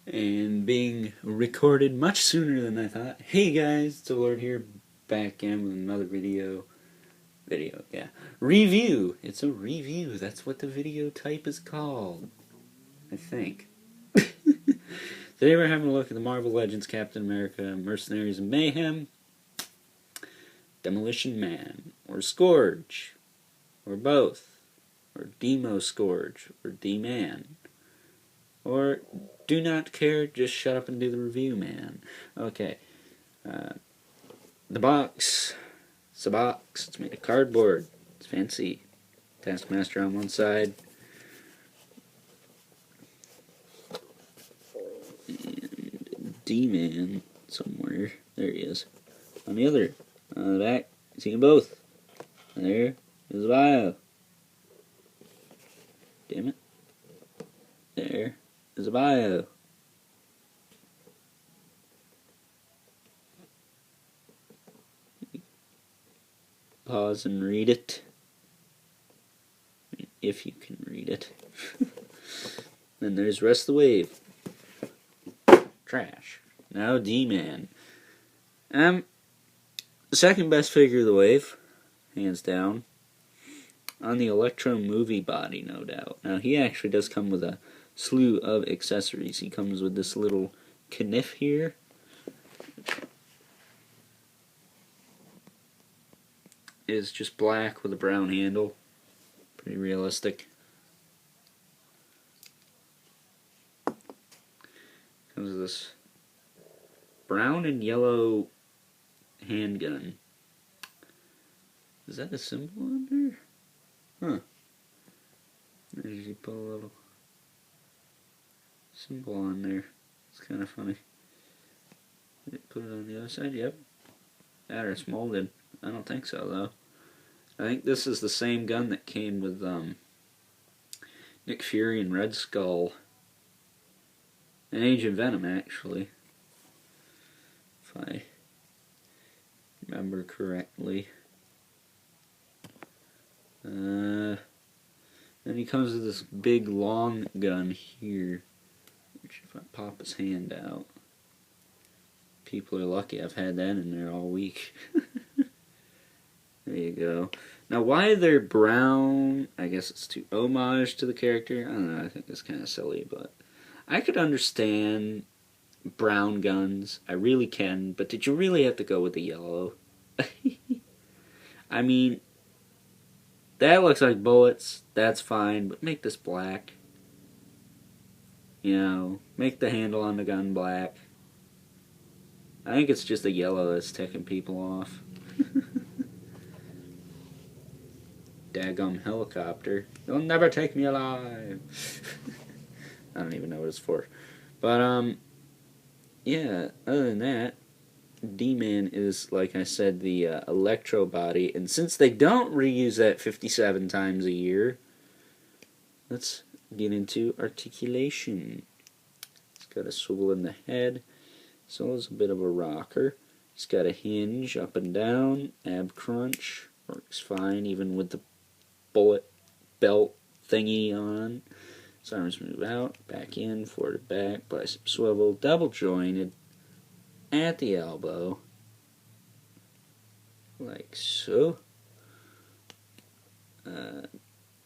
And being recorded much sooner than I thought. Hey guys, it's the Lord here, back again with another video, yeah. Review! It's a review, that's what the video type is called, I think. Today we're having a look at the Marvel Legends Captain America Mercenaries of Mayhem, Demolition Man, or Scourge, or both, or Demo Scourge, or D-Man, or do not care, just shut up and do the review, man. Okay. The box. It's a box. It's made of cardboard. It's fancy. Taskmaster on one side. And D-Man somewhere. There he is. On the other. On the back. You see them both. There is the bio. Damn it. There is a bio. Pause and read it. If you can read it. Then there's rest of the wave. Trash. Now D-Man. The second best figure of the wave. Hands down. On the Electro movie body, no doubt. Now he actually does come with a slew of accessories. He comes with this little kniff here. It is just black with a brown handle. Pretty realistic. Comes with this brown and yellow handgun. Is that a symbol on there? Huh. There's you put a little symbol on there. It's kind of funny. Put it on the other side. Yep. That or it's molded. I don't think so though. I think this is the same gun that came with Nick Fury and Red Skull and Agent Venom, actually, if I remember correctly. Then he comes with this big long gun here, which if I pop his hand out, people are lucky I've had that in there all week. There you go. Now why they're brown, I guess it's to homage to the character. I don't know, I think it's kind of silly, but I could understand brown guns. I really can, but did you really have to go with the yellow? I mean, that looks like bullets, that's fine, but make this black. You know, make the handle on the gun black. I think it's just the yellow that's ticking people off. Daggum helicopter. You'll never take me alive. I don't even know what it's for. But, yeah, other than that, D-Man is, like I said, the electro body. And since they don't reuse that 57 times a year, let's get into articulation. It's got a swivel in the head, so it's a bit of a rocker. It's got a hinge up and down, ab crunch, works fine even with the bullet belt thingy on. His arms move out, back in, forward to back, bicep swivel, double jointed at the elbow, like so.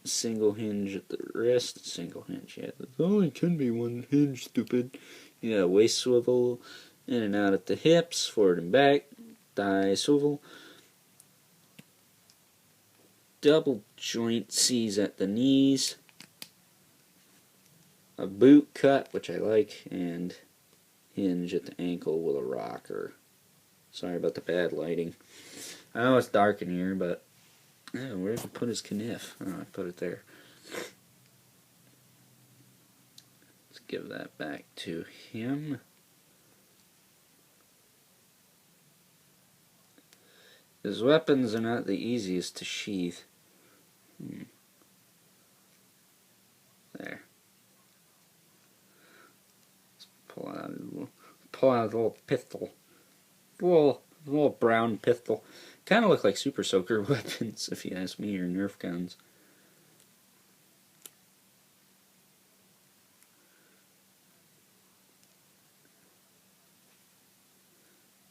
Single hinge at the wrist, single hinge, yeah, there only can be one hinge, stupid. Yeah, waist swivel, in and out at the hips, forward and back, thigh swivel, double joint C's at the knees, a boot cut, which I like, and hinge at the ankle with a rocker. Sorry about the bad lighting. I know it's dark in here, but yeah, where did I put his kniff? Oh, I put it there. Let's give that back to him. His weapons are not the easiest to sheath. There. Let's pull out a little pistol. Little brown pistol. Kind of look like Super Soaker weapons, if you ask me, or Nerf guns.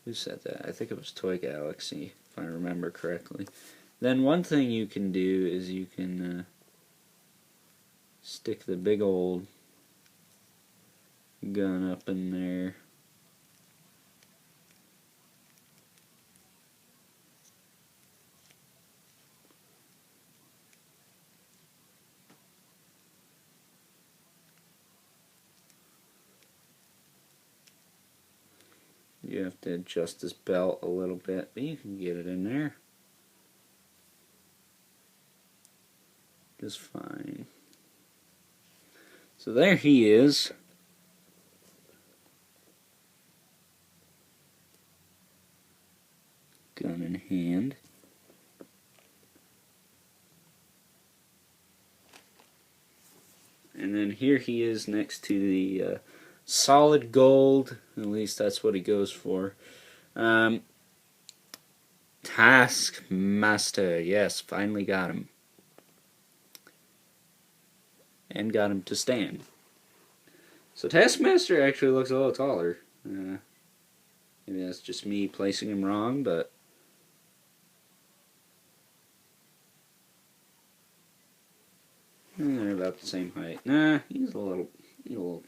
Who said that? I think it was Toy Galaxy, if I remember correctly. Then one thing you can do is you can stick the big old gun up in there. You have to adjust his belt a little bit, but you can get it in there just fine. So there he is. Gun in hand. And then here he is next to the solid gold, at least that's what he goes for. Taskmaster, yes, finally got him. And got him to stand. So Taskmaster actually looks a little taller. Maybe that's just me placing him wrong, but they're about the same height. Nah, he's a little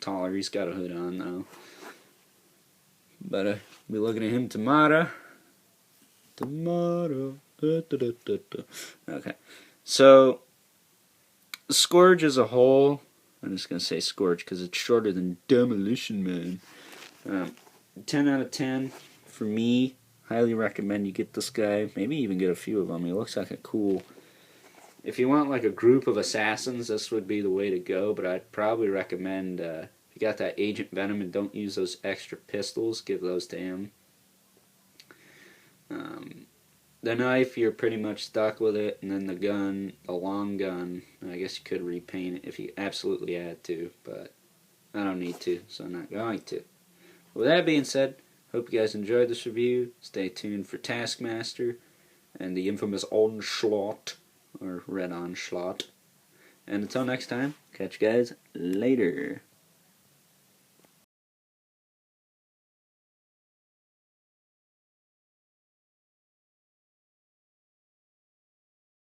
taller. He's got a hood on now. But be looking at him tomorrow. Okay. So Scourge as a whole, I'm just gonna say Scourge because it's shorter than Demolition Man. 10 out of 10 for me. Highly recommend you get this guy. Maybe even get a few of them. He looks like a cool. If you want like a group of assassins, this would be the way to go, but I'd probably recommend, if you got that Agent Venom and don't use those extra pistols, give those to him. The knife, you're pretty much stuck with it, and then the gun, the long gun, I guess you could repaint it if you absolutely had to, but I don't need to, so I'm not going to. With that being said, hope you guys enjoyed this review. Stay tuned for Taskmaster and the infamous Onslaught. Or Red Onslaught. And until next time, catch you guys later.